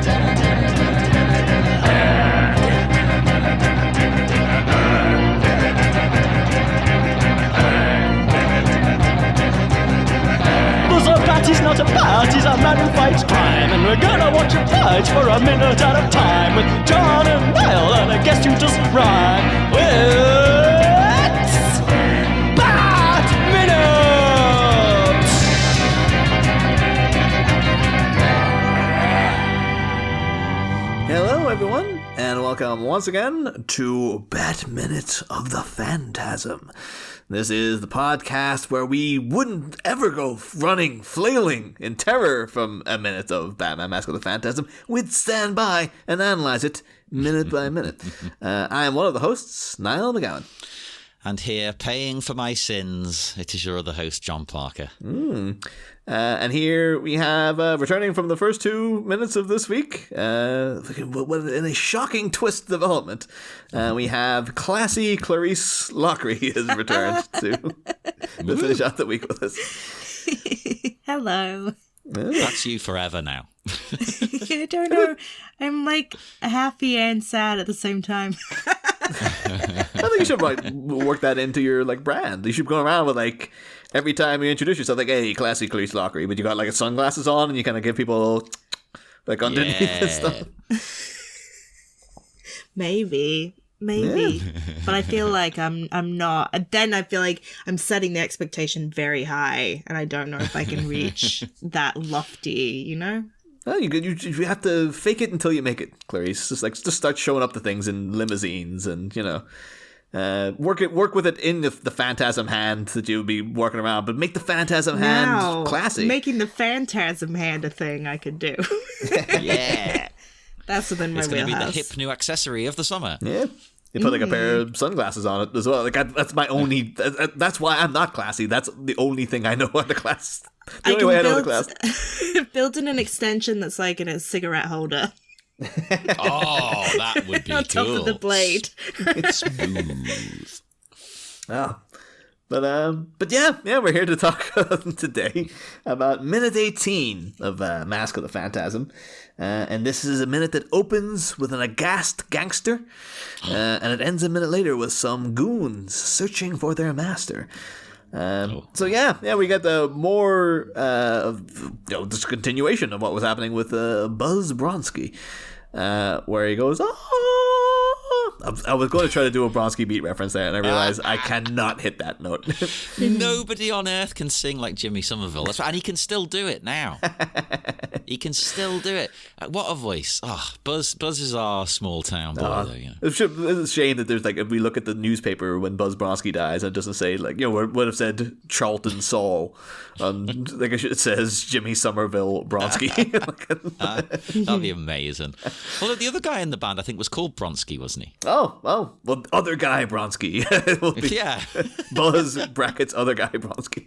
Party's not a party's a man who fights crime, and we're gonna watch him fight for a minute at a time with John and Niall and a guest who doesn't rhyme. It's Bat Minute! Hello everyone, and welcome once again to Bat Minute of the Phantasm. This is the podcast where we wouldn't ever go running, flailing in terror from a minute of Batman Mask of the Phantasm. We'd stand by and analyze it minute by minute. I am one of the hosts, Niall McGowan. And here, paying for my sins, it is your other host, John Parker. And here we have, returning from the first 2 minutes of this week, in a shocking twist development, we have classy Clarisse Loughrey has returned to finish out the week with us. Hello. That's you forever now. I don't know. I'm like happy and sad at the same time. I think you should work that into your brand. You should go around with every time you introduce yourself, hey, classy Clarisse Loughrey, but you got sunglasses on and you kind of give people underneath and stuff. Maybe. Yeah. But I feel like I'm not. Then I feel like I'm setting the expectation very high, and I don't know if I can reach that lofty, you know? Well, you have to fake it until you make it, Clarisse. Just start showing up to things in limousines and, work with it in the Phantasm hand that you'll be working around, but make the Phantasm hand classy. Making the Phantasm hand a thing I could do. Yeah. That's within my wheelhouse. It's going to be the hip new accessory of the summer. Yeah. You put a pair of sunglasses on it as well. That's my only. That's why I'm not classy. That's the only thing I know how to class. The only way I know to class. Build in an extension that's in a cigarette holder. Oh, that would be on top of the blade. It's smooth. Oh. But yeah, we're here to talk today about minute 18 of Mask of the Phantasm. And this is a minute that opens with an aghast gangster, and it ends a minute later with some goons searching for their master. So yeah, we get the more this continuation of what was happening with Buzz Bronski, where he goes, I was going to try to do a Bronski Beat reference there, and I realized I cannot hit that note. Nobody on earth can sing like Jimmy Somerville. That's right, and he can still do it now. He can still do it. What a voice. Oh, Buzz is our small town boy, though. It's a shame that there's if we look at the newspaper when Buzz Bronski dies, it doesn't say would have said Charlton Saul. It says Jimmy Somerville Bronski. That'd be amazing. Although the other guy in the band, I think, was called Bronski, wasn't he? Oh, well, other guy Bronski. Yeah. Buzz brackets other guy Bronski.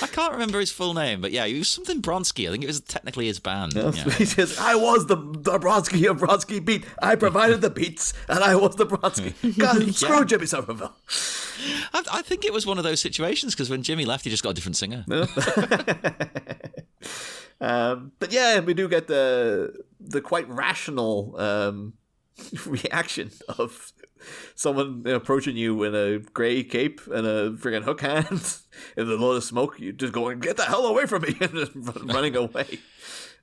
I can't remember his full name, but yeah, he was something Bronski. I think it was technically his band. Yes. Yeah. He says, I was the Bronski of Bronski Beat. I provided the beats, and I was the Bronski. God, screw Jimmy Somerville. I think it was one of those situations, because when Jimmy left, he just got a different singer. But yeah, we do get the quite rational reaction of someone approaching you in a grey cape and a friggin' hook hand in a load of smoke. You just going, get the hell away from me, and just running away.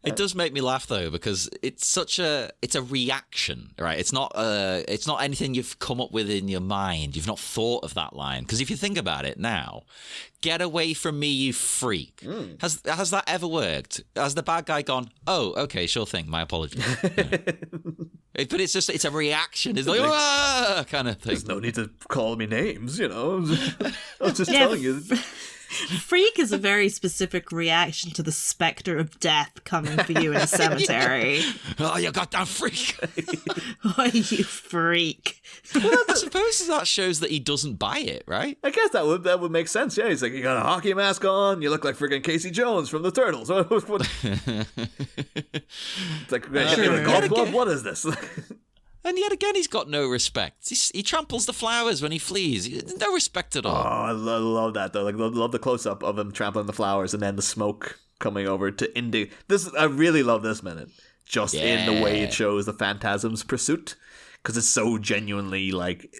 It does make me laugh though, because it's a reaction, right? It's not anything you've come up with in your mind. You've not thought of that line, because if you think about it now, get away from me, you freak. Has that ever worked? Has the bad guy gone, oh, okay, sure thing, my apologies? But it's a reaction. It's like, kind of thing. There's no need to call me names, I was just telling you. Freak is a very specific reaction to the spectre of death coming for you in a cemetery. Yeah. Oh, you goddamn freak. Oh, you freak. Well, I suppose that shows that he doesn't buy it, right? I guess that would make sense. Yeah, he's like, you got a hockey mask on, you look like freaking Casey Jones from the Turtles. It's like, hit me with a golf club? What is this? And yet again, he's got no respect. He tramples the flowers when he flees. No respect at all. Oh, I love that, though. Love the close-up of him trampling the flowers and then the smoke coming over to indicate. I really love this minute. just in the way it shows the Phantasm's pursuit, because it's so genuinely like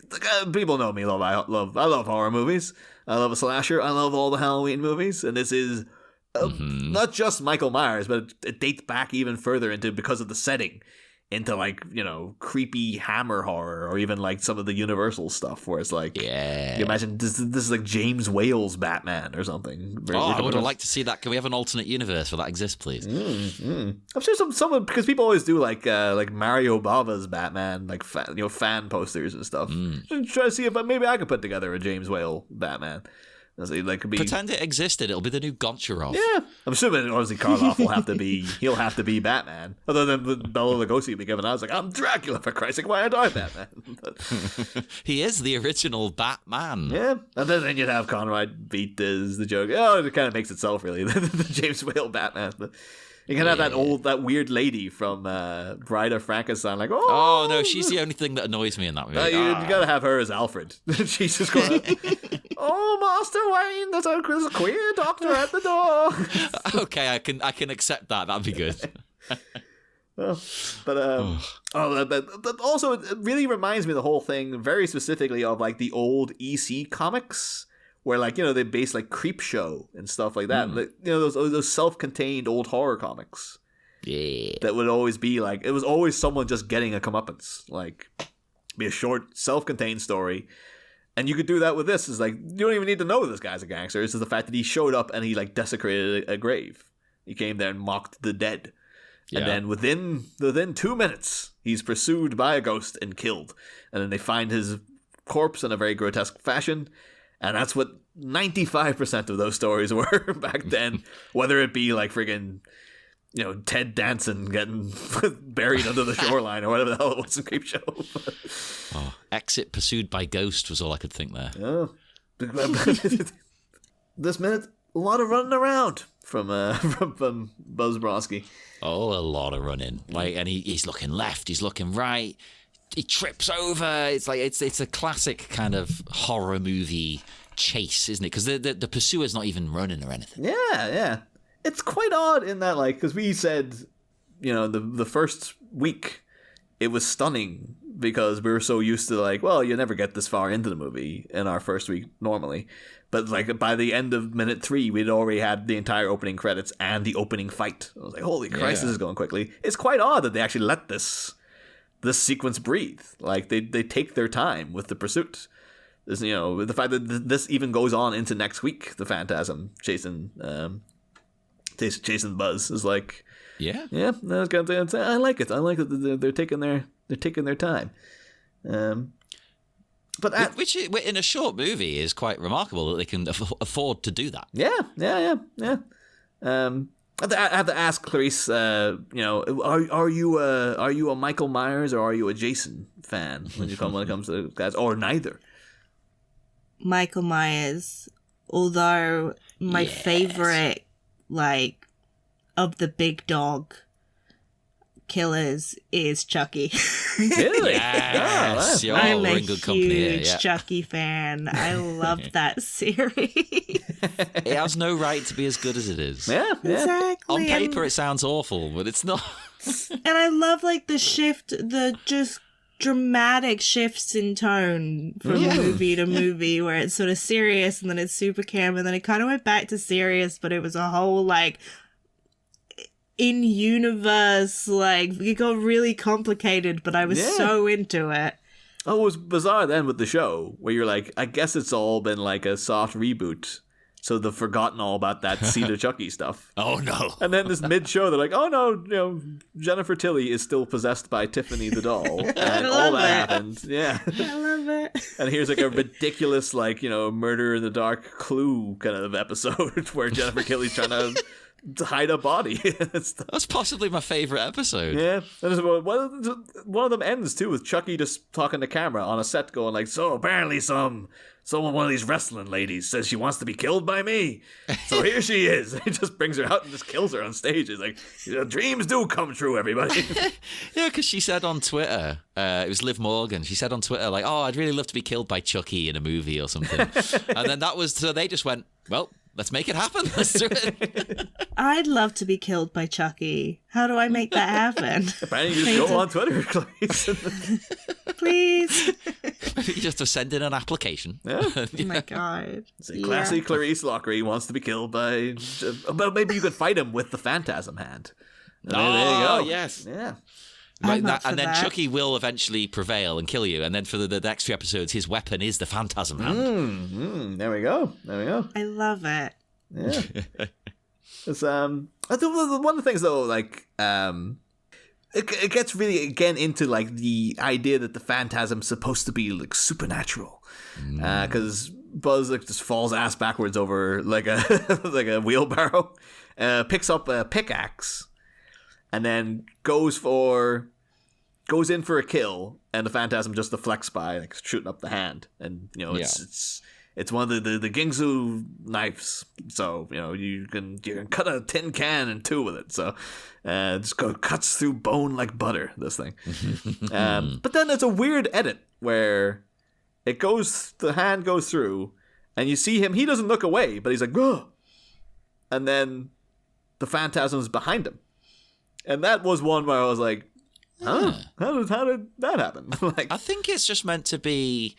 people know me. I love horror movies. I love a slasher. I love all the Halloween movies, and this is not just Michael Myers, but it dates back even further into, because of the setting, into like, you know, creepy Hammer horror, or even like some of the Universal stuff where it's like, you imagine this is like James Whale's Batman or something. I would have liked to see that. Can we have an alternate universe where that exists, please? I'm sure someone, because people always do like Mario Bava's Batman, like fan posters and stuff. Try to see if maybe I could put together a James Whale Batman. Like, could be... Pretend it existed. It'll be the new Goncharov. Yeah, I'm assuming obviously Karloff he'll have to be Batman. Other than Bela Lugosi will be given. I was like, I'm Dracula, for Christ's sake. Why aren't I Batman? He is the original Batman. Yeah, and then you'd have Conrad Beat as the joke. Oh, it kind of makes itself really the James Whale Batman. But you can have that weird lady from Bride of Frankenstein. Like, oh no, she's the only thing that annoys me in that movie. You gotta have her as Alfred. She's just going. Oh, Master Wayne, there's a queer doctor at the door. Okay, I can accept that. That'd be good. But also it really reminds me of the whole thing very specifically of like the old EC comics, where like, you know, they base like Creepshow and stuff like that. Like, you know, those self-contained old horror comics. Yeah. That would always be like, it was always someone just getting a comeuppance. Like, be a short self-contained story. And you could do that with this. It's like, you don't even need to know this guy's a gangster. It's just the fact that he showed up and he like desecrated a grave. He came there and mocked the dead. Yeah. And then within 2 minutes, he's pursued by a ghost and killed. And then they find his corpse in a very grotesque fashion. And that's what 95% of those stories were back then. Whether it be like friggin', you know, Ted Danson getting buried under the shoreline or whatever the hell it was in Creepshow. Exit pursued by ghost was all I could think there. Oh. This minute, a lot of running around from Buzz Bronski. Oh, a lot of running. Like, and he's looking left, he's looking right. He trips over. It's like it's a classic kind of horror movie chase, isn't it? Because the pursuer's not even running or anything. Yeah. It's quite odd in that, like, because we said, you know, the first week it was stunning because we were so used to like, well, you never get this far into the movie in our first week normally. But like by the end of minute 3, we'd already had the entire opening credits and the opening fight. I was like, holy Christ, this is going quickly. It's quite odd that they actually let this sequence breathe. Like they take their time with the pursuit. There's, you know, the fact that this even goes on into next week, the Phantasm chasing Buzz is like, I like it. I like that they're taking their time. But which in a short movie is quite remarkable that they can afford to do that. Yeah. I have to ask Clarisse, you know, are you a Michael Myers or are you a Jason fan when it comes to guys, or neither? Michael Myers, although my favorite, like, of the big dog killers is Chucky. Really? Yes. I'm a huge Chucky fan. I love that series. It has no right to be as good as it is. Yeah. Exactly. On paper, it sounds awful, but it's not. And I love, like, the just dramatic shifts in tone from movie to movie, where it's sort of serious and then it's super camp and then it kind of went back to serious, but it was a whole, like, in universe, like, it got really complicated, but I was so into it. Oh, it was bizarre then with the show where you're like, I guess it's all been like a soft reboot, so they've forgotten all about that Seed of Chucky stuff. Oh no. And then this mid-show they're like, oh no, you know, Jennifer Tilly is still possessed by Tiffany the doll, and all that happened. Yeah, I love it. And here's like a ridiculous, like, you know, Murder in the Dark Clue kind of episode where Jennifer Tilly's trying to hide a body. That's possibly my favorite episode. Yeah. And one of them ends too with Chucky just talking to camera on a set going like, so apparently one of these wrestling ladies says she wants to be killed by me. So here she is. He just brings her out and just kills her on stage. It's like, dreams do come true, everybody. Yeah, because she said on Twitter, it was Liv Morgan, she said on Twitter, like, oh, I'd really love to be killed by Chucky in a movie or something. And then so they just went, well, Let's make it happen. Let's do it. I'd love to be killed by Chucky. How do I make that happen? Apparently you just go on Twitter, Clarisse. Please. You just have to send in an application. Yeah. Oh my god. Classy Clarisse Loughrey wants to be killed by... But maybe you could fight him with the Phantasm hand. There you go. Yes. Yeah. I'm up for And then that. Chucky will eventually prevail and kill you. And then for the next few episodes, his weapon is the Phantasm hand. There we go. There we go. I love it. Yeah. It's one of the things though, like it gets really again into like the idea that the Phantasm's supposed to be like supernatural, because Buzz like just falls ass backwards over like a like a wheelbarrow, picks up a pickaxe, and then goes in for a kill, and the Phantasm just deflects by like shooting up the hand, and you know it's one of the Gingsu knives, so you know you can cut a tin can in two with it. So just cuts through bone like butter. This thing, but then there's a weird edit where the hand goes through, and you see him. He doesn't look away, but he's like, "Ugh," and then the Phantasm's behind him, and that was one where I was like, "Huh? How did that happen?" Like, I think it's just meant to be,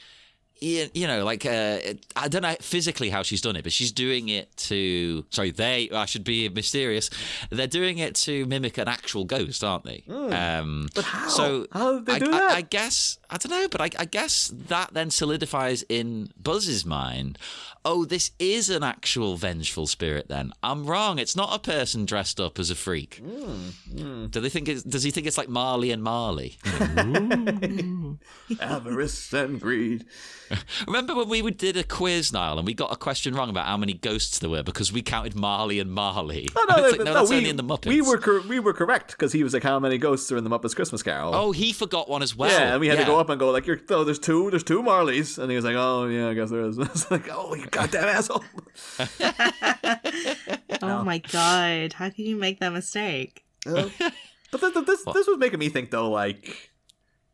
you know, like, I don't know physically how she's done it, but she's doing it to, I should be mysterious. They're doing it to mimic an actual ghost, aren't they? but how? So How did they do that? I guess, I don't know, but I guess that then solidifies in Buzz's mind, oh, this is an actual vengeful spirit then. I'm wrong. It's not a person dressed up as a freak. Does he think it's like Marley and Marley? Avarice and greed. Remember when we did a quiz, Niall, and we got a question wrong about how many ghosts there were because we counted Marley and Marley? No, That's only in the Muppets. We were correct because he was like, how many ghosts are in the Muppets Christmas Carol? Oh, he forgot one as well. Yeah, and we had to go up and go like, there's two Marleys, and he was like, oh yeah, I guess there is. It's like, oh, you goddamn asshole. Oh my god. How can you make that mistake? But this was making me think though, like,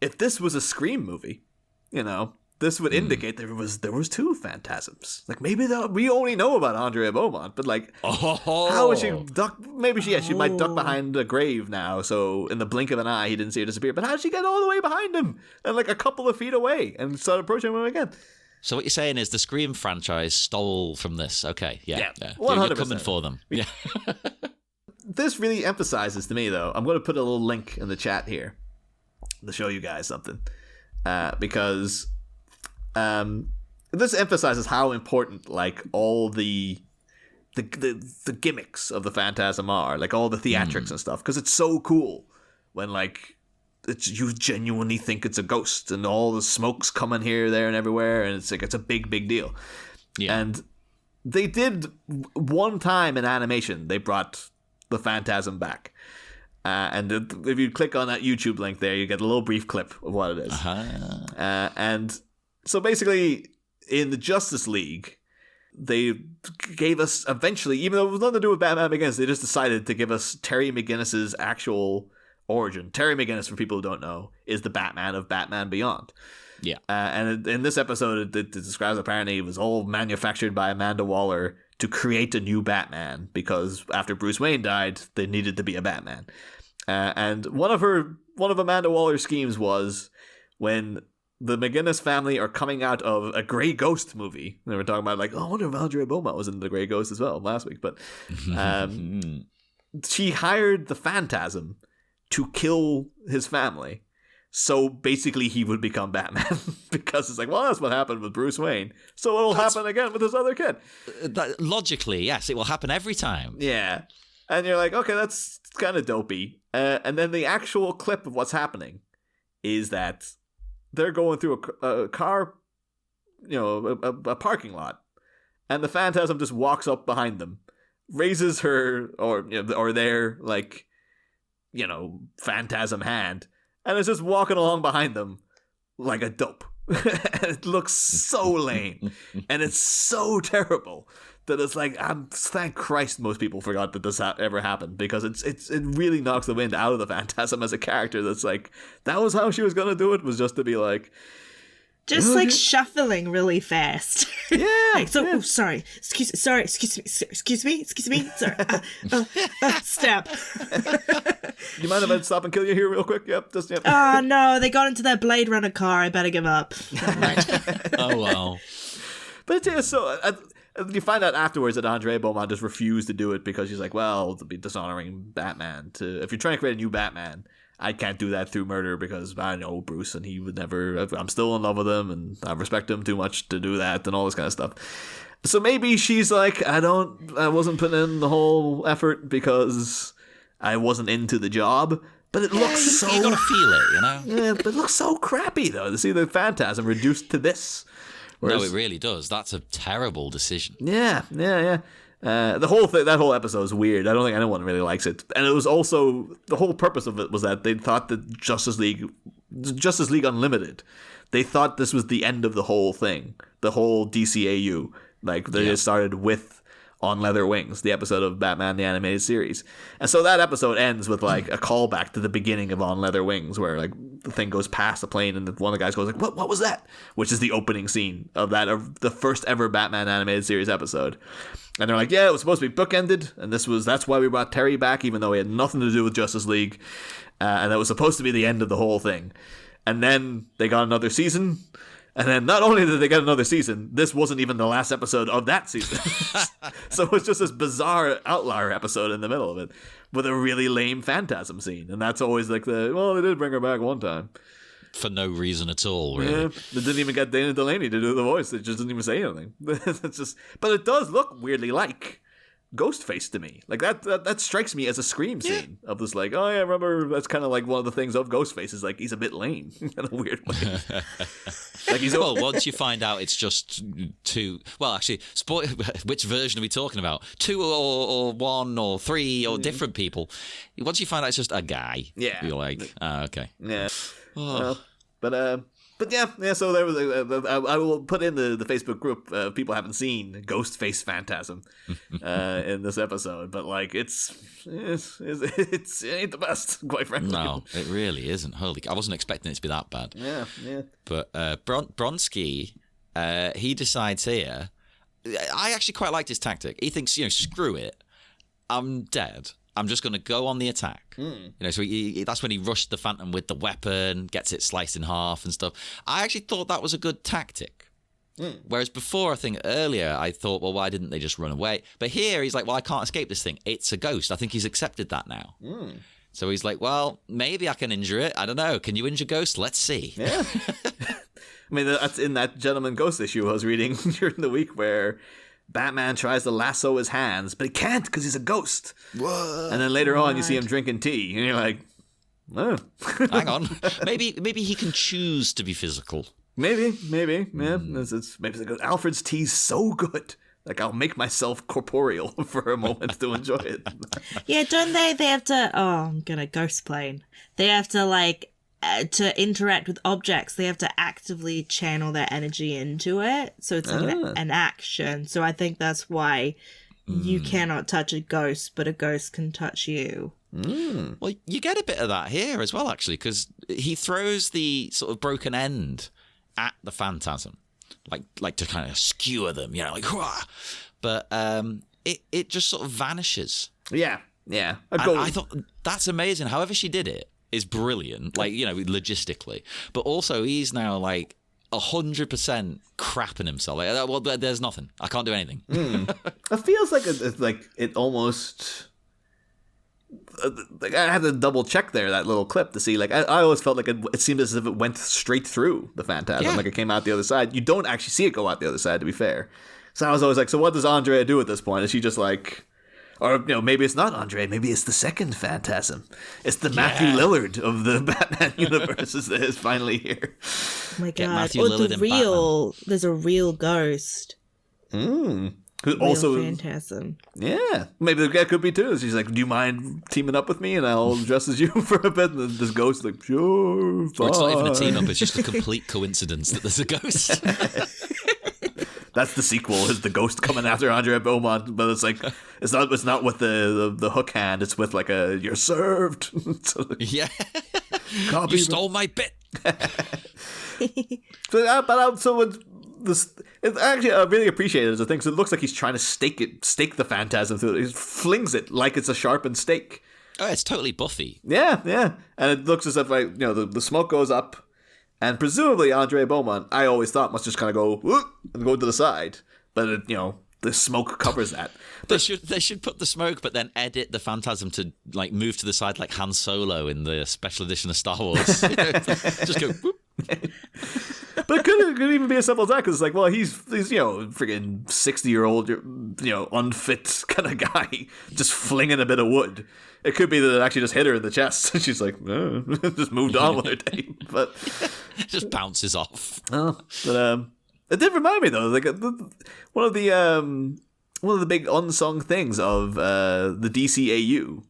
if this was a Scream movie, you know, this would indicate there was two Phantasms. Like maybe we only know about Andrea Beaumont, but like, how would she duck? Maybe she might duck behind a grave now. So in the blink of an eye, he didn't see her disappear. But how did she get all the way behind him and like a couple of feet away and start approaching him again? So what you're saying is the Scream franchise stole from this. Okay, yeah. 100%. You're coming for them. Yeah. This really emphasizes to me, though. I'm going to put a little link in the chat here to show you guys something, because this emphasizes how important, like, all the gimmicks of the Phantasm are, like all the theatrics and stuff, because it's so cool when like you genuinely think it's a ghost and all the smoke's coming here, there, and everywhere, and it's like it's a big deal. Yeah. And they did one time in animation. They brought the Phantasm back. And if you click on that YouTube link there, you get a little brief clip of what it is. And so basically, in the Justice League, they gave us eventually, even though it was nothing to do with Batman Begins, they just decided to give us Terry McGinnis's actual origin. Terry McGinnis, for people who don't know, is the Batman of Batman Beyond. Yeah. And in this episode, it describes apparently it was all manufactured by Amanda Waller to create a new Batman because after Bruce Wayne died, they needed to be a Batman. And one of Amanda Waller's schemes was when the McGinnis family are coming out of a Grey Ghost movie. They were talking about like, oh, I wonder if Andrea Beaumont was in the Grey Ghost as well last week. But she hired the Phantasm to kill his family. So basically he would become Batman because it's like, well, that's what happened with Bruce Wayne. So it'll happen again with this other kid. Logically, yes, it will happen every time. Yeah. And you're like, okay, that's kind of dopey. And then the actual clip of what's happening is that they're going through a car, you know, a parking lot. And the Phantasm just walks up behind them, raises her or their, like, you know, Phantasm hand, and is just walking along behind them like a dope. It looks so lame, and it's so terrible that it's like, thank Christ most people forgot that this ever happened, because it really knocks the wind out of the Phantasm as a character. That's like, that was how she was going to do it, was just to be like, Just like shuffling really fast. Yeah. Like, so, oh, sorry. Excuse me. Sorry. Step. You mind if I stop and kill you here real quick? Yep. Oh, no. They got into their Blade Runner car. I better give up. Oh, wow. But yeah, so you find out afterwards that Andre Beaumont just refused to do it because she's like, well, to be dishonoring Batman. If you're trying to create a new Batman, I can't do that through murder because I know Bruce and he would never. I'm still in love with him and I respect him too much to do that and all this kind of stuff. So maybe she's like, I wasn't putting in the whole effort because I wasn't into the job. But it looks so. You gotta feel it, you know? Yeah, but it looks so crappy though to see the Phantasm reduced to this. No, it really does. That's a terrible decision. Yeah. That whole episode is weird. I don't think anyone really likes it. And it was also, the whole purpose of it was that they thought that Justice League Unlimited, they thought this was the end of the whole thing, the whole DCAU. Like, they just started with On Leather Wings, the episode of Batman the Animated Series. And so that episode ends with, like, a callback to the beginning of On Leather Wings, where, like, the thing goes past the plane and one of the guys goes, like, what was that? Which is the opening scene of the first ever Batman Animated Series episode. And they're like, yeah, it was supposed to be bookended, and that's why we brought Terry back, even though he had nothing to do with Justice League, and that was supposed to be the end of the whole thing. And then they got another season, and then not only did they get another season, this wasn't even the last episode of that season. So it was just this bizarre outlier episode in the middle of it, with a really lame Phantasm scene, and that's always like they did bring her back one time. For no reason at all, really. Yeah, they didn't even get Dana Delaney to do the voice. It just didn't even say anything. But it does look weirdly like Ghostface to me. Like that strikes me as a Scream scene of this. Like, oh yeah, remember that's kind of like one of the things of Ghostface is like he's a bit lame in a weird way. Like well, once you find out it's just two. Well, actually, which version are we talking about? Two or one or three or different people? Once you find out it's just a guy, you're like, okay, yeah. Well, but yeah. So there was. I will put in the Facebook group. People haven't seen Ghostface Phantasm in this episode, but like it ain't the best, quite frankly. No, it really isn't. Holy, I wasn't expecting it to be that bad. Yeah. But Bronski, he decides here. I actually quite liked his tactic. He thinks, screw it, I'm dead. I'm just going to go on the attack. So that's when he rushed the Phantom with the weapon, gets it sliced in half and stuff. I actually thought that was a good tactic. Whereas before, I think earlier, I thought, well, why didn't they just run away? But here, he's like, well, I can't escape this thing. It's a ghost. I think he's accepted that now. So he's like, well, maybe I can injure it. I don't know. Can you injure ghosts? Let's see. Yeah. I mean, that's in that Gentleman Ghost issue I was reading during the week where Batman tries to lasso his hands, but he can't because he's a ghost. Whoa. And then later on, you see him drinking tea, and you're like, oh. Hang on. Maybe he can choose to be physical. Maybe. Yeah. Maybe they go, Alfred's tea's so good. Like, I'll make myself corporeal for a moment to enjoy it. Yeah, don't they? They have to, I'm going to ghost plane. They have to, like, to interact with objects, they have to actively channel their energy into it. So it's like an action. So I think that's why you cannot touch a ghost, but a ghost can touch you. Well, you get a bit of that here as well, actually, because he throws the sort of broken end at the Phantasm, like to kind of skewer them, like, Hwah! But it just sort of vanishes. Yeah. I thought that's amazing. However she did it is brilliant, like, logistically. But also, he's now, like, 100% crapping himself. Like, well, there's nothing. I can't do anything. It feels like it almost... Like, I had to double check that little clip to see. Like, I always felt like it seemed as if it went straight through the Phantasm. Yeah. Like, it came out the other side. You don't actually see it go out the other side, to be fair. So I was always like, so what does Andrea do at this point? Is she just like... Or, maybe it's not Andre. Maybe it's the second Phantasm. It's the Matthew Lillard of the Batman universe is finally here. Oh my God. There's a real ghost. Who real also Phantasm. Yeah. Maybe that could be too. She's like, do you mind teaming up with me and I'll dress as you for a bit? And this ghost like, sure, fine. Or it's not even a team up. It's just a complete coincidence that there's a ghost. That's the sequel, is the ghost coming after Andre Beaumont, but it's like it's not with the hook hand, it's with like a you're served. Yeah. You stole my bit. Actually, I really appreciate it as a thing. So it looks like he's trying to stake the Phantasm through it. He flings it like it's a sharpened stake. Oh, it's totally Buffy. Yeah, and it looks as if the smoke goes up, and presumably Andre Beaumont, I always thought, must just kind of go whoop, and go to the side, but the smoke covers that. They should put the smoke, but then edit the Phantasm to move to the side like Han Solo in the special edition of Star Wars. Just go whoop. But it could even be as simple as that, because it's he's freaking 60-year-old unfit kind of guy just flinging a bit of wood. It could be that it actually just hit her in the chest and she's just moved on with her day, but it just bounces off. It did remind me though, one of the big unsung things of the DCAU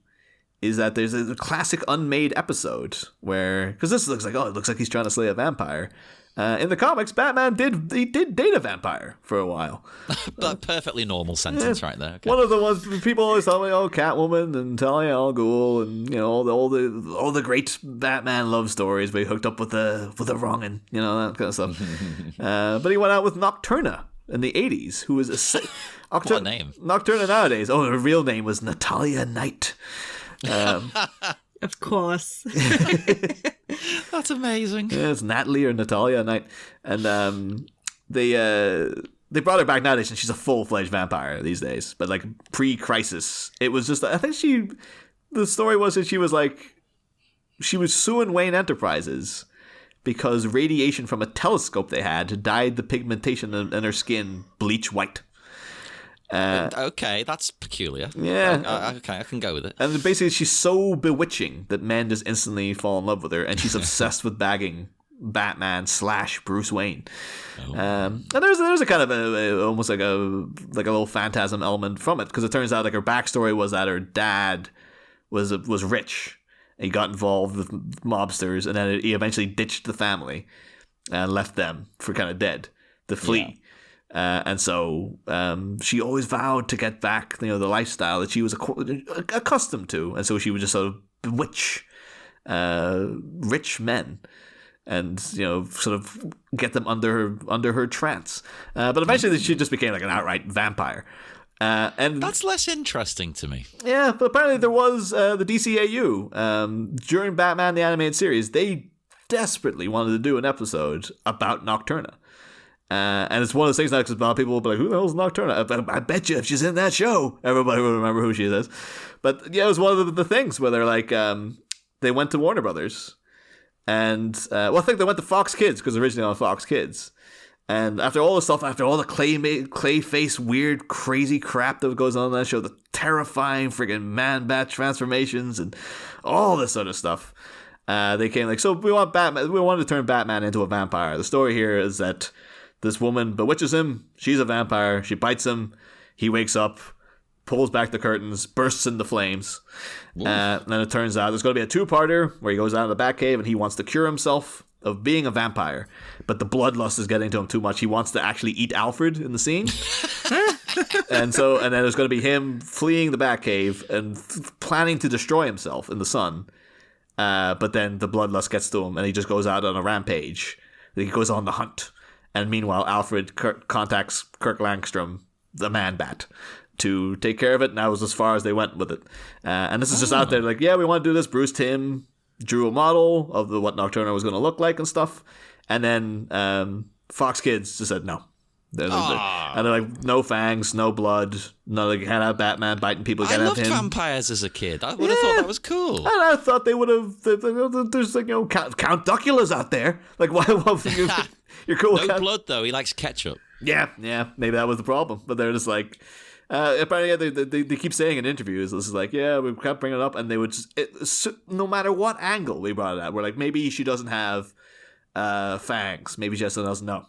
is that there's a classic unmade episode where, because this looks like he's trying to slay a vampire. In the comics, Batman did date a vampire for a while. That perfectly normal sentence right there. Okay. One of the ones people always tell me, Catwoman and Talia al Ghul, and all the great Batman love stories. But he hooked up with the wrongin', that kind of stuff. But he went out with Nocturna in the 80s, who was what a name. Nocturna nowadays. Oh, her real name was Natalia Knight. Of course. That's amazing. Yeah, it's Natalie or Natalia Knight. And they brought her back nowadays, and she's a full-fledged vampire these days. But pre-crisis, it was just, I think the story was that she was suing Wayne Enterprises because radiation from a telescope they had dyed the pigmentation in her skin bleach white. Okay, that's peculiar. Yeah. Okay, I can go with it. And basically, she's so bewitching that men just instantly fall in love with her, and she's obsessed with bagging Batman / Bruce Wayne. Oh. And there's a kind of almost like a little Phantasm element from it, because it turns out her backstory was that her dad was rich. He got involved with mobsters, and then he eventually ditched the family and left them for kind of dead to flee. Yeah. And so she always vowed to get back, the lifestyle that she was accustomed to, and so she would just sort of bewitch rich men, and sort of get them under her trance. But eventually, she just became an outright vampire. And that's less interesting to me. Yeah, but apparently there was the DCAU during Batman the Animated Series. They desperately wanted to do an episode about Nocturna. And it's one of those things now, because a lot of people will be like, who the hell's Nocturna? I bet you if she's in that show, everybody will remember who she is. But yeah, it was one of the things where they're they went to Warner Brothers, and I think they went to Fox Kids, because originally on Fox Kids. And after all the stuff, after all the clay face, weird, crazy crap that goes on that show, the terrifying friggin' man-bat transformations and all this sort of stuff, they came so we want Batman. We wanted to turn Batman into a vampire. The story here is that this woman bewitches him. She's a vampire. She bites him. He wakes up, pulls back the curtains, bursts into flames. And then it turns out there's going to be a two-parter where he goes out of the Batcave and he wants to cure himself of being a vampire. But the bloodlust is getting to him too much. He wants to actually eat Alfred in the scene. and then there's going to be him fleeing the Batcave and planning to destroy himself in the sun. But then the bloodlust gets to him and he just goes out on a rampage. He goes on the hunt. And meanwhile, Alfred contacts Kirk Langstrom, the Man-Bat, to take care of it. And that was as far as they went with it. And this is just out there we want to do this. Bruce Timm drew a model of what Nocturna was going to look like and stuff. And then Fox Kids just said no. And they're like, no fangs, no blood. No, they can't have Batman biting people. I loved vampires as a kid. I would have thought that was cool. And I thought they would have. There's Count Duckula's out there. Why? You're cool. No blood though. He likes ketchup. Yeah. Maybe that was the problem. But they're just apparently they keep saying in interviews, this is we kept bringing it up, and they would no matter what angle we brought it at, we're maybe she doesn't have fangs. Maybe she doesn't know.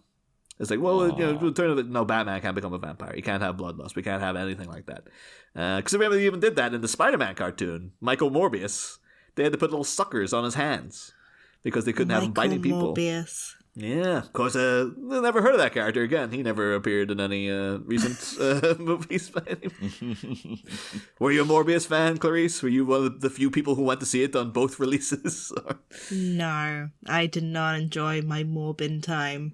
It's no, Batman can't become a vampire. He can't have bloodlust. We can't have anything like that. Because remember, they even did that in the Spider-Man cartoon. Michael Morbius, they had to put little suckers on his hands because they couldn't have him biting people. Morbius. Yeah, of course. I never heard of that character again. He never appeared in any recent movies. Were you a Morbius fan, Clarisse? Were you one of the few people who went to see it on both releases? No, I did not enjoy my Morbin time.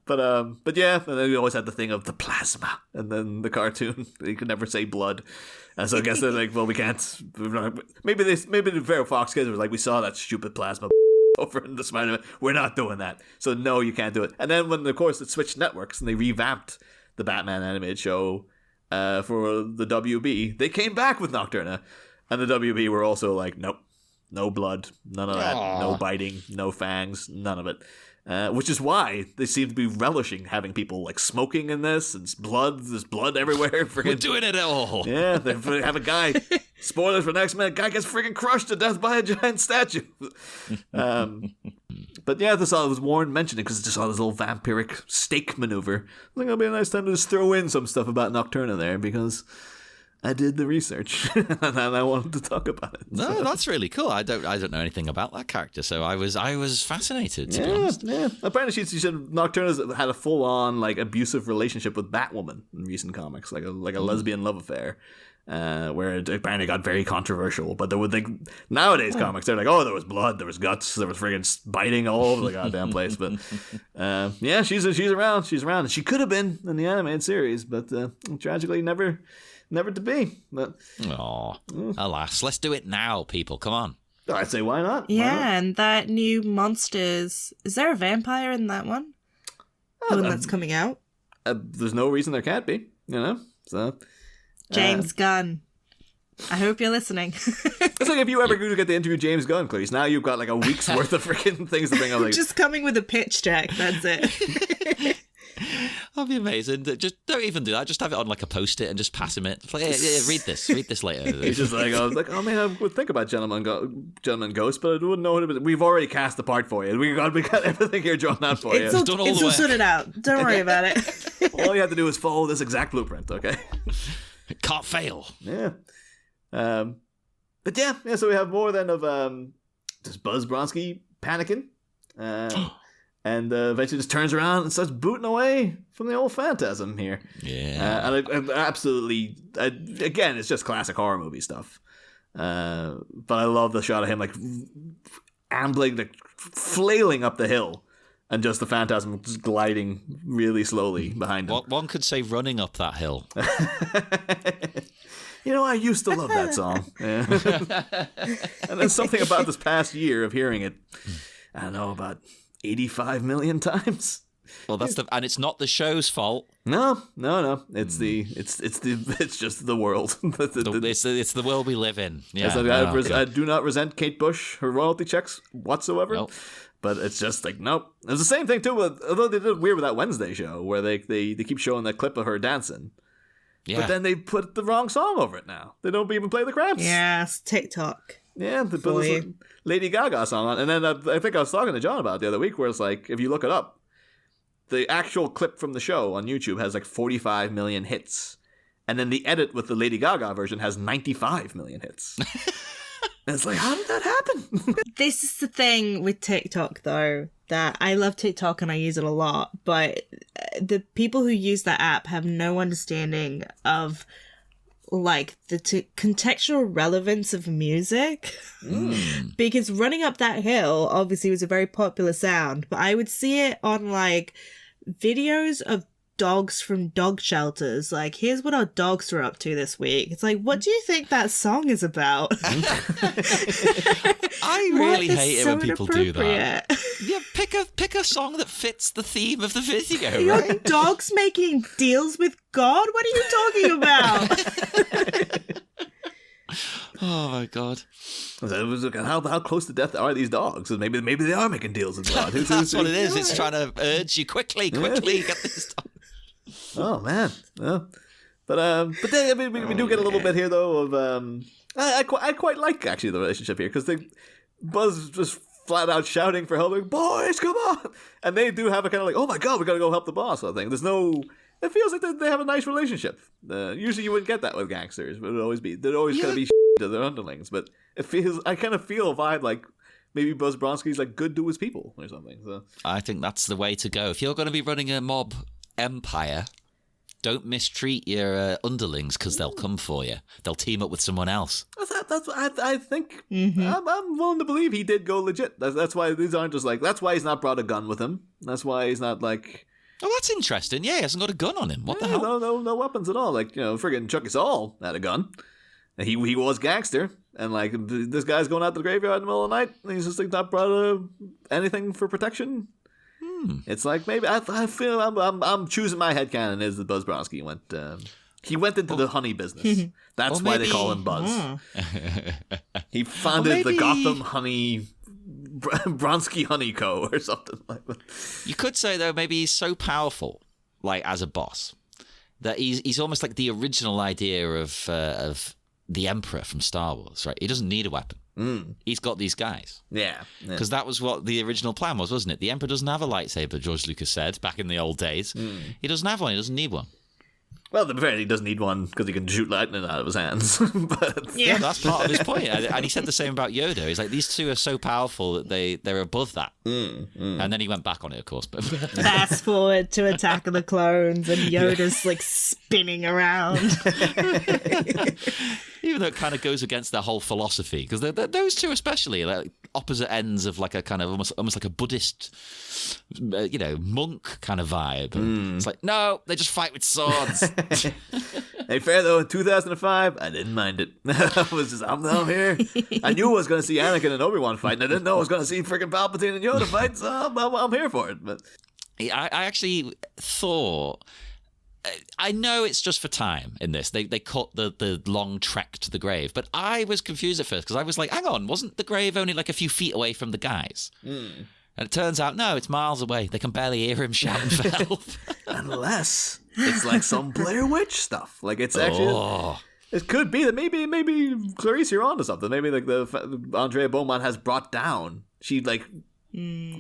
But yeah, and then we always had the thing of the plasma, and then the cartoon. You could never say blood, and so I guess they're like, well, we can't. Maybe the Vero Fox kids were like, we saw that stupid plasma over in the Spider-Man. We're not doing that, so no, you can't do it. And then when, of course, it switched networks and they revamped the Batman animated show for the WB, they came back with Nocturna, and the WB were also like, nope, no blood, none of that, no biting, no fangs, none of it. Which is why they seem to be relishing having people like smoking in this, and there's blood everywhere. We're doing it all. Yeah, they have a guy, spoilers for next minute, guy gets freaking crushed to death by a giant statue. But yeah, this all was Warren mentioning because it's just all this little vampiric stake maneuver. I think it'll be a nice time to just throw in some stuff about Nocturna there, because I did the research and I wanted to talk about it. No, that's really cool. I don't know anything about that character, so I was fascinated, to be honest. Yeah. Apparently she said Nocturna's had a full on like abusive relationship with Batwoman in recent comics, like a lesbian love affair. Where it apparently got very controversial, but nowadays comics, they're like, oh, there was blood, there was guts, there was friggin' biting all over the goddamn place. But yeah, she's around, and she could have been in the animated series, but tragically never to be. But alas, let's do it now, people. Come on. I'd say why not? And that new Monsters. Is there a vampire in that one? The one that's coming out. There's no reason there can't be. So. James Gunn. I hope you're listening. It's like if you ever go to get to interview James Gunn, Clarisse, now you've got like a week's worth of freaking things to bring up. Like, just coming with a pitch deck, that's it. That'd be amazing. Just don't even do that. Just have it on like a post-it and just pass him it. It's like, yeah, read this later. He's just like, I was like, oh man, I would think about Gentleman Ghost, but I wouldn't know what it was. We've already cast the part for you. We got everything here drawn out for you. It's all sorted out. Don't worry about it. All you have to do is follow this exact blueprint, okay? It can't fail. Yeah. But yeah, so we have more then of just Buzz Bronski panicking. And eventually just turns around and starts booting away from the old Phantasm here. Yeah. And absolutely, again, it's just classic horror movie stuff. But I love the shot of him like ambling, like flailing up the hill, and just the Phantasm just gliding really slowly behind him. One could say running up that hill. I used to love that song. Yeah. And then something about this past year of hearing it, I don't know, about 85 million times. Well, and it's not the show's fault. No. It's just the world. It's the world we live in. Yeah. I do not resent Kate Bush, her royalty checks whatsoever. Nope. But it's just like, nope. It was the same thing too. Although they did weird with that Wednesday show where they keep showing that clip of her dancing. Yeah. But then they put the wrong song over it now. They don't even play the craps. Yes, TikTok. Yeah, they put this Lady Gaga song on. And then I think I was talking to John about it the other week where it's like, if you look it up, the actual clip from the show on YouTube has like 45 million hits. And then the edit with the Lady Gaga version has 95 million hits. And it's like, how did that happen? This is the thing with TikTok, though, that I love TikTok and I use it a lot, but the people who use that app have no understanding of, like, the contextual relevance of music. Because running up that hill, obviously, was a very popular sound, but I would see it on, like, videos of dogs from dog shelters. Like, here's what our dogs were up to this week. It's like, what do you think that song is about? I really hate it when people do that. Yeah, pick a song that fits the theme of the video, right? Your dog's making deals with God? What are you talking about? Oh my god! How close to death are these dogs? Maybe they are making deals with God. That's what it is. It's trying to urge you quickly get this done. Oh man, but then, I mean, we do get a little bit here though of I quite like actually the relationship here because Buzz just flat out shouting for help, like, boys, come on, and they do have a kind of like, oh my god, we gotta go help the boss sort of thing. It feels like they have a nice relationship. Usually you wouldn't get that with gangsters, but there'd always kind of be to their underlings. But I kind of feel a vibe like maybe Buzz Bronski's like good to his people or something. So I think that's the way to go. If you're going to be running a mob empire, don't mistreat your underlings because they'll come for you. They'll team up with someone else. that's I think I'm willing to believe he did go legit. That's why these aren't just like. That's why he's not brought a gun with him. That's why he's not like. Oh, that's interesting. Yeah, he hasn't got a gun on him. What the hell? No weapons at all. Like, friggin' Chucky Saul had a gun. And he was gangster. And, like, this guy's going out to the graveyard in the middle of the night. And he's just, like, not brought anything for protection. It's like, maybe, I feel I'm choosing my headcanon is that Buzz Bronski went into the honey business. That's why they call him Buzz. He founded the Gotham Honey... Bronski Honey Co. or something like that. You could say, though, maybe he's so powerful, like, as a boss, that he's almost like the original idea of the Emperor from Star Wars, right? He doesn't need a weapon. He's got these guys. Yeah. Because that was what the original plan was, wasn't it? The Emperor doesn't have a lightsaber, George Lucas said, back in the old days. He doesn't have one. He doesn't need one. Well, to be fair, he doesn't need one because he can shoot lightning out of his hands. But yeah, that's part of his point. And he said the same about Yoda. He's like, these two are so powerful that they're above that. And then he went back on it, of course. But fast forward to Attack of the Clones, and Yoda's like spinning around. Even though it kind of goes against their whole philosophy, because those two especially, like opposite ends of like a kind of almost like a Buddhist, monk kind of vibe. It's like, no, they just fight with swords. Hey, fair though, in 2005, I didn't mind it. I'm here. I knew I was going to see Anakin and Obi-Wan fight, and I didn't know I was going to see freaking Palpatine and Yoda fight, so I'm here for it. But I actually thought... I know it's just for time in this. They cut the long trek to the grave, but I was confused at first because I was like, hang on, wasn't the grave only like a few feet away from the guys? And it turns out, no, it's miles away. They can barely hear him shouting for help. Unless it's like some Blair Witch stuff. Like it's actually... It could be that maybe Clarisse, you're onto something. Maybe like the Andrea Beaumont has brought down. She like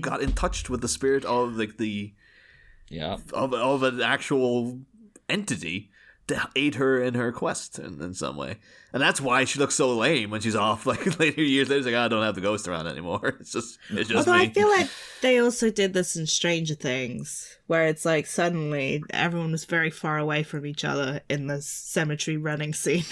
got in touch with the spirit of like the of an actual entity to aid her in her quest in some way. And that's why she looks so lame when she's off like years later. It's like, I don't have the ghost around anymore. It's just Although me. I feel like they also did this in Stranger Things, where it's like suddenly everyone was very far away from each other in the cemetery running scene.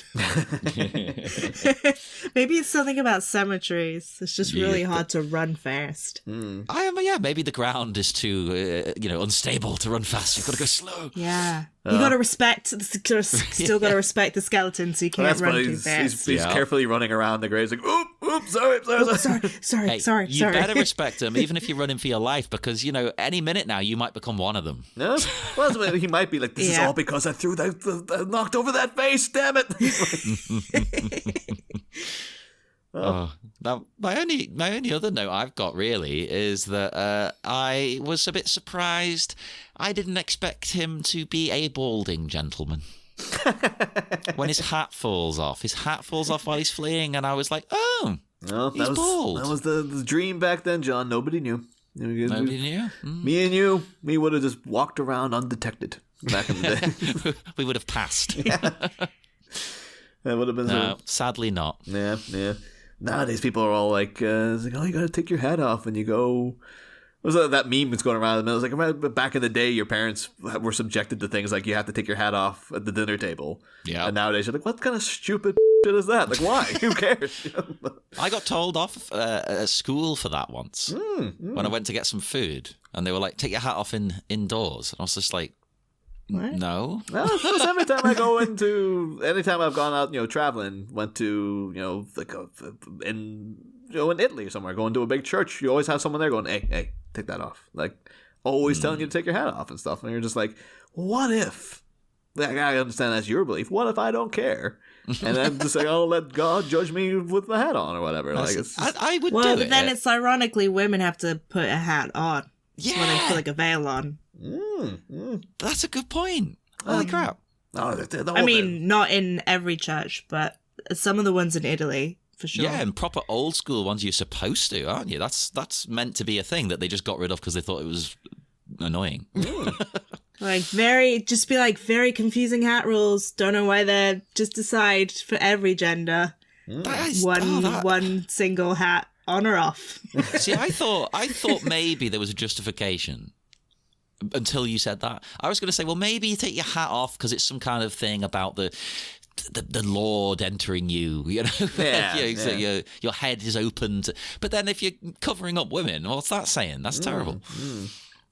Maybe it's something about cemeteries. It's just really hard to run fast. Maybe the ground is too unstable to run fast. You've got to go slow. Yeah. You got to respect, still got to respect the skeleton, so you can't run too fast. He's carefully running around the grave. He's like, oops, sorry. You better respect him, even if you're running for your life, because, any minute now you might become one of them. No? Well, he might be like, this is all because I knocked over that face, damn it. Now my only other note I've got really is that I was a bit surprised. I didn't expect him to be a balding gentleman. When his hat falls off while he's fleeing, and I was like, oh, he's bald. That was the dream back then, John. Nobody knew. Nobody knew. Me and you, we would have just walked around undetected back in the day. We would have passed. That would have been no, sadly not. Yeah. Nowadays, people are all like, oh, you got to take your hat off when you go. What was that meme that's going around? It was like, back in the day, your parents were subjected to things like you have to take your hat off at the dinner table. Yeah. And nowadays, you're like, what kind of stupid shit is that? Like, why? Who cares? I got told off at school for that once when I went to get some food. And they were like, take your hat off indoors. And I was just like, what? No. That's every time I go anytime I've gone out, traveling, went to, in Italy or somewhere, going to a big church, you always have someone there going, hey, take that off. Like, always telling you to take your hat off and stuff. And you're just like, what if, like, I understand that's your belief, what if I don't care? And I'm just like, I'll let God judge me with my hat on or whatever. Like, I would do it. Well, but then it's ironically women have to put a hat on. Yeah. When they put like a veil on. That's a good point. Holy crap. I mean, not in every church, but some of the ones in Italy, for sure. Yeah, and proper old school ones you're supposed to, aren't you? That's meant to be a thing that they just got rid of because they thought it was annoying. Like very confusing hat rules. Don't know why they're just decide for every gender. One single hat on or off. See, I thought maybe there was a justification until you said that. I was going to say, well, maybe you take your hat off because it's some kind of thing about the Lord entering you, you know. So your head is opened. But then if you're covering up women, what's that saying? That's terrible.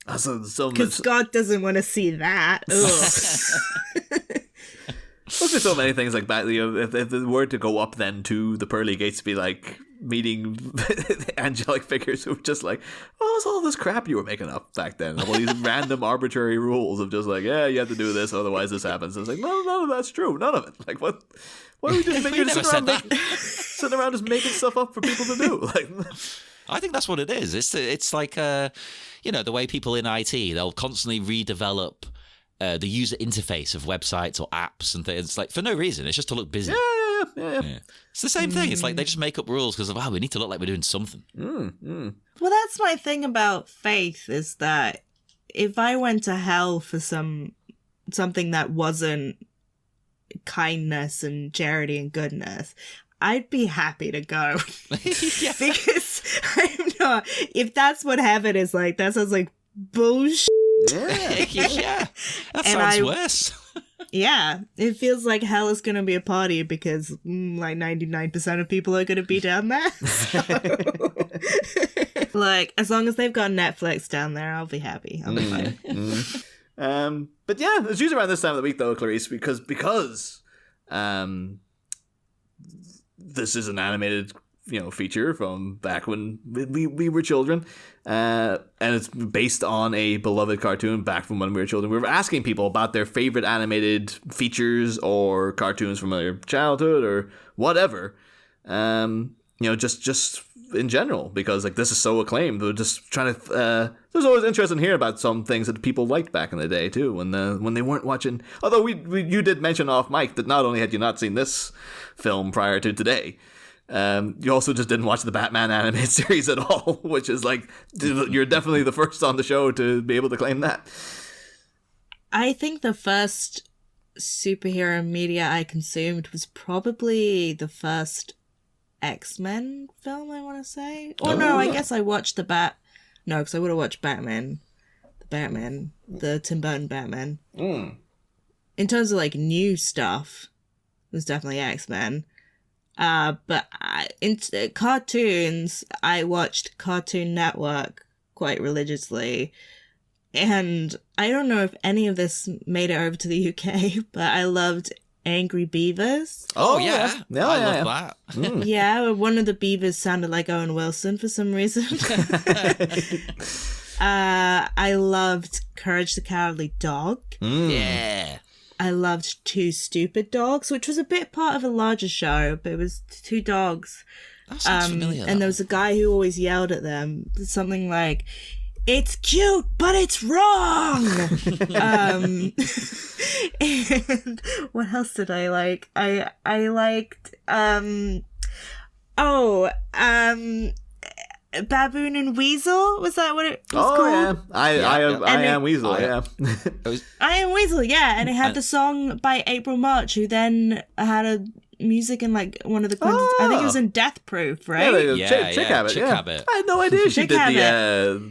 Because God doesn't want to see that. There's so many things like that. You know, if the were to go up then to the pearly gates to be like meeting angelic figures who were just like, oh, it's all this crap you were making up back then. All these random arbitrary rules of just like, yeah, you have to do this, otherwise this happens. It's like, no, none of that's true. None of it. Like, what are we just making? Sitting around just making stuff up for people to do. Like, I think that's what it is. It's like, you know, the way people in IT, they'll constantly redevelop the user interface of websites or apps and things, like for no reason. It's just to look busy. Yeah. It's the same thing. It's like they just make up rules because we need to look like we're doing something. Well, that's my thing about faith, is that if I went to hell for something that wasn't kindness and charity and goodness, I'd be happy to go. Because I'm not. If that's what heaven is like, that sounds like bullshit. Yeah. That sounds worse. Yeah, it feels like hell is going to be a party because like 99% of people are going to be down there. So, like, as long as they've got Netflix down there, I'll be happy. I'll be fine. But yeah, it's usually around this time of the week though, Clarisse, because this is an animated, you know, feature from back when we were children, and it's based on a beloved cartoon back from when we were children. We were asking people about their favorite animated features or cartoons from their childhood or whatever, you know, just in general, because like this is so acclaimed. We're just trying to. There's always interest in hearing about some things that people liked back in the day too, when they weren't watching. Although you did mention off mic that not only had you not seen this film prior to today. You also just didn't watch the Batman animated series at all, which is like, you're definitely the first on the show to be able to claim that. I think the first superhero media I consumed was probably the first X-Men film, I want to say. Or I guess I watched No, because I would have watched Batman. The Tim Burton Batman. In terms of like new stuff, it was definitely X-Men. But in cartoons, I watched Cartoon Network quite religiously, and I don't know if any of this made it over to the UK, but I loved Angry Beavers. Oh yeah, I love that. Yeah, one of the beavers sounded like Owen Wilson for some reason. I loved Courage the Cowardly Dog. Yeah. I loved Two Stupid Dogs, which was a bit part of a larger show, but it was two dogs. That sounds familiar. And there was a guy who always yelled at them, something like, "It's cute, but it's wrong!" And what else did I like? I liked, Baboon and Weasel? Was that what it was called? Yeah. I Am Weasel, yeah. I Am Weasel, yeah. And it had the song by April March, who then had a music in like one of the I think it was in Death Proof, right? Chick Habit. I had no idea she did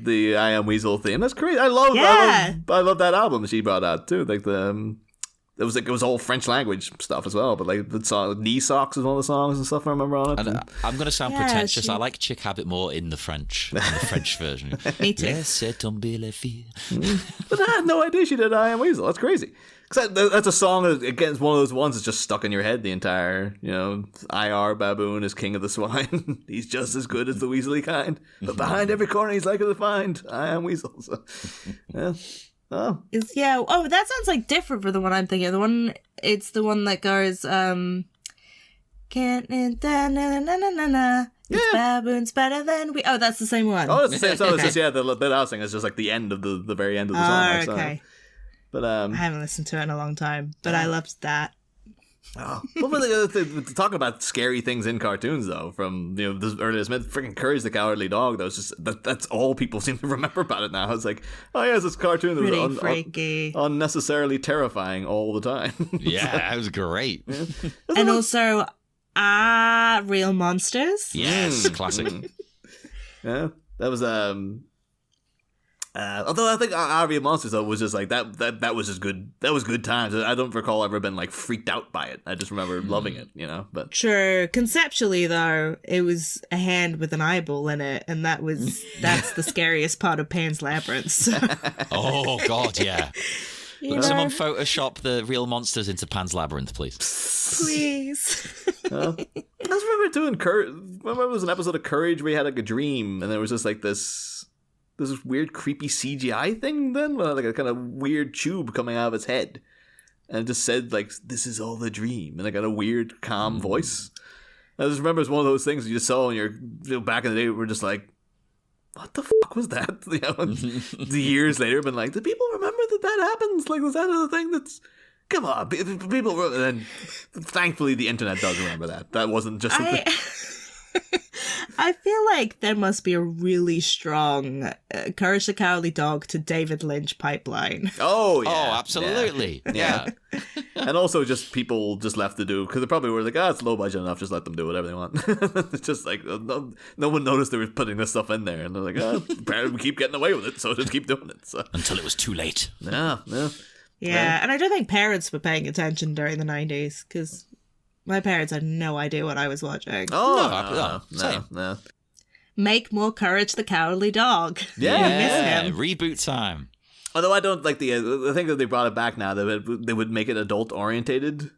the I Am Weasel theme. That's great. I love that album she brought out too. Like it was all French language stuff as well, but like the song "Knee Socks" is one of the songs and stuff I remember on it. And I'm going to sound pretentious. I like Chick Habit more in the French version. Me too. Laissez tomber les filles. But I had no idea she did I Am Weasel. That's crazy. Because that's a song that, again, it's one of those ones that's just stuck in your head the entire, you know, IR Baboon is king of the swine. He's just as good as the Weasley kind. But behind every corner he's likely to find I Am Weasel. So, yeah. Oh. That sounds like different for the one I'm thinking of. It's the one that goes, can't, na-na-na-na-na-na. It's baboons better than we. Oh, that's the same one. Oh, it's the same song. It's just, the bit I was singing is just like the end of the very end of the song. Okay. But I haven't listened to it in a long time, but I loved that. Oh, but talking about scary things in cartoons, though, from this earliest myth, freaking Courage the Cowardly Dog. That was just that's all people seem to remember about it now. It's like, oh yeah, it's this cartoon that was freaky, unnecessarily terrifying all the time. Yeah, it was great. Yeah. And also, Real Monsters. Yes, classic. Yeah, that was although I think Army of Monsters though was just like that was just good. That was good times. I don't recall ever been like freaked out by it. I just remember loving it, you know. But Sure, conceptually though, it was a hand with an eyeball in it, and that's the scariest part of Pan's Labyrinth. So. Oh God, yeah. You Look, know, someone Photoshop the real monsters into Pan's Labyrinth, please. please. I just remember doing remember it was an episode of Courage where he had like a dream, and there was just like this weird creepy CGI thing then, like a kind of weird tube coming out of his head, and it just said like, "This is all a dream," and I got a weird calm voice. I just remember it's one of those things you just saw when you're back in the day. We're just like, what the fuck was that? You know, the years later, been like, do people remember that happens? Like, was that a thing that's... Come on, people... And then, thankfully, the internet does remember that. That wasn't just... I feel like there must be a really strong Courage the Cowardly Dog to David Lynch pipeline. Oh, yeah. Oh, absolutely. Yeah. And also just people just left to do, because they probably were like, it's low budget enough, just let them do whatever they want. It's just like, no one noticed they were putting this stuff in there. And they're like, apparently we keep getting away with it, so just keep doing it. So. Until it was too late. Yeah. Yeah, and I don't think parents were paying attention during the 90s, because my parents had no idea what I was watching. Oh, same. No. Make more Courage the Cowardly Dog. Yeah. Yeah, reboot time. Although I don't like I think that they brought it back now. They would make it adult orientated,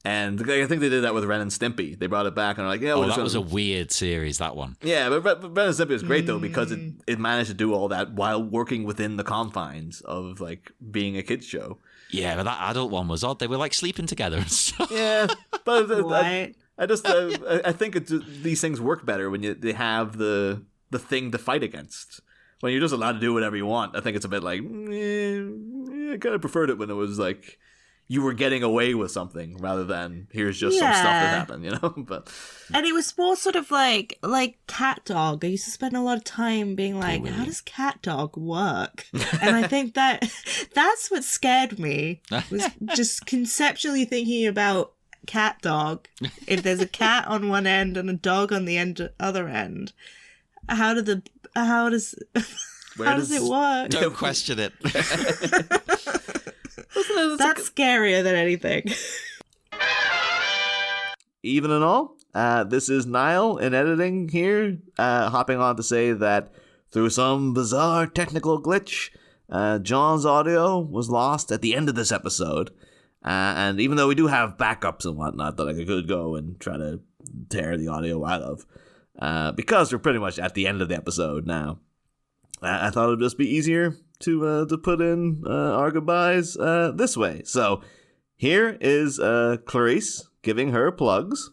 and I think they did that with Ren and Stimpy. They brought it back and they're like, yeah, that was a weird series. That one. Yeah, but Ren and Stimpy was great though because it managed to do all that while working within the confines of like being a kids show. Yeah, but that adult one was odd. They were like sleeping together and stuff. Yeah, but What? I just I think these things work better when they have the thing to fight against. When you're just allowed to do whatever you want, I think it's a bit like, I kind of preferred it when it was like you were getting away with something rather than here's just some stuff that happened, you know? But And it was more sort of like Cat Dog. I used to spend a lot of time being like, how does Cat Dog work? And I think that's what scared me, was just conceptually thinking about Cat Dog. If there's a cat on one end and a dog on the other end, how does it work? Don't question it. That's scarier than anything. even and all, this is Niall in editing here, hopping on to say that through some bizarre technical glitch, John's audio was lost at the end of this episode. And even though we do have backups and whatnot that I could go and try to tear the audio out of, because we're pretty much at the end of the episode now, I thought it would just be easier to put in our goodbyes this way. So here is Clarisse giving her plugs.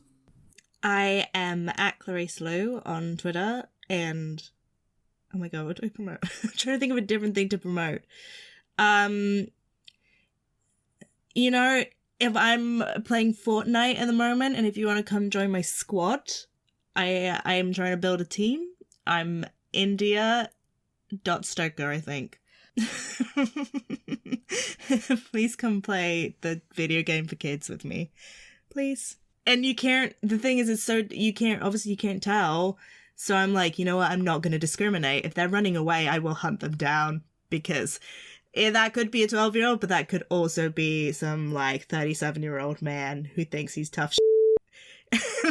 I am at Clarisse Loughrey on Twitter, and oh my god, what do I promote? I'm trying to think of a different thing to promote. You know, if I'm playing Fortnite at the moment, and if you want to come join my squad, I am trying to build a team. I'm India.Stoker, I think. Please come play the video game for kids with me. Please. And you can't, the thing is, you can't tell. So I'm like, you know what? I'm not going to discriminate. If they're running away, I will hunt them down, because that could be a 12-year-old, but that could also be some, like, 37-year-old man who thinks he's tough shit.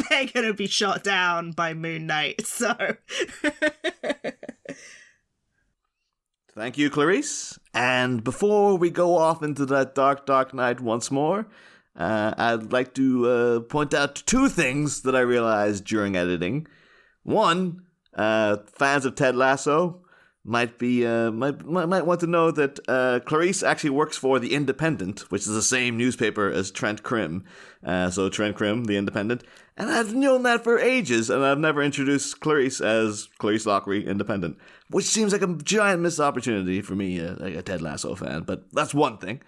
They're gonna be shot down by Moon Knight, so... Thank you, Clarisse. And before we go off into that dark, dark night once more, I'd like to point out two things that I realized during editing. One, fans of Ted Lasso might want to know that Clarisse actually works for The Independent, which is the same newspaper as Trent Crim. So Trent Crim, The Independent. And I've known that for ages, and I've never introduced Clarisse as Clarisse Loughrey, Independent, which seems like a giant missed opportunity for me, like a Ted Lasso fan. But that's one thing.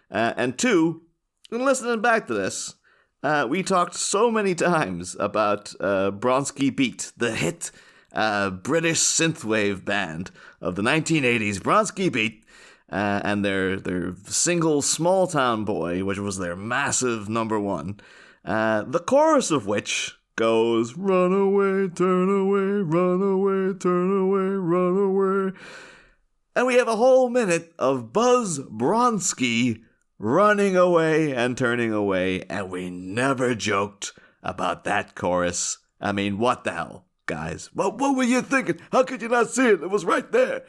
And two, in listening back to this, we talked so many times about Bronski Beat, the hit British synthwave band of the 1980s, Bronski Beat, and their single Small Town Boy, which was their massive number one, the chorus of which goes, run away, turn away, run away, turn away, run away. And we have a whole minute of Buzz Bronski running away and turning away, and we never joked about that chorus. I mean, what the hell, guys? What were you thinking? How could you not see it? It was right there.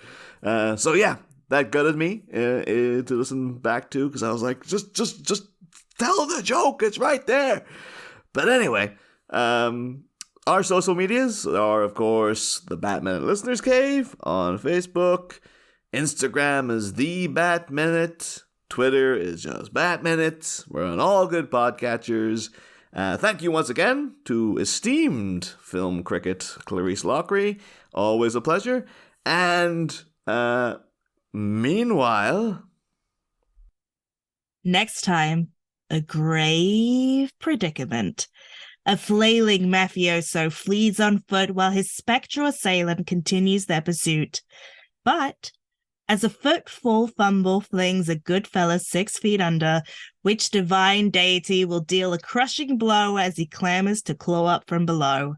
So yeah, that gutted me to listen back to, because I was like, just tell the joke. It's right there. But anyway, our social medias are, of course, the Batminute Listeners Cave on Facebook. Instagram is the Batminute. Twitter is just Batminute. We're on all good podcatchers. Thank you once again to esteemed film critic Clarisse Loughrey. Always a pleasure. And meanwhile, next time, a grave predicament. A flailing mafioso flees on foot while his spectral assailant continues their pursuit. But as a footfall fumble flings a good fella 6 feet under, which divine deity will deal a crushing blow as he clamors to claw up from below?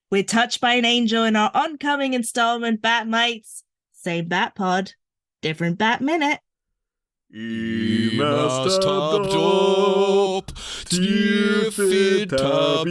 We're touched by an angel in our oncoming installment, Batmites. Same Batpod, different Batminute. Must habt upp, die Vita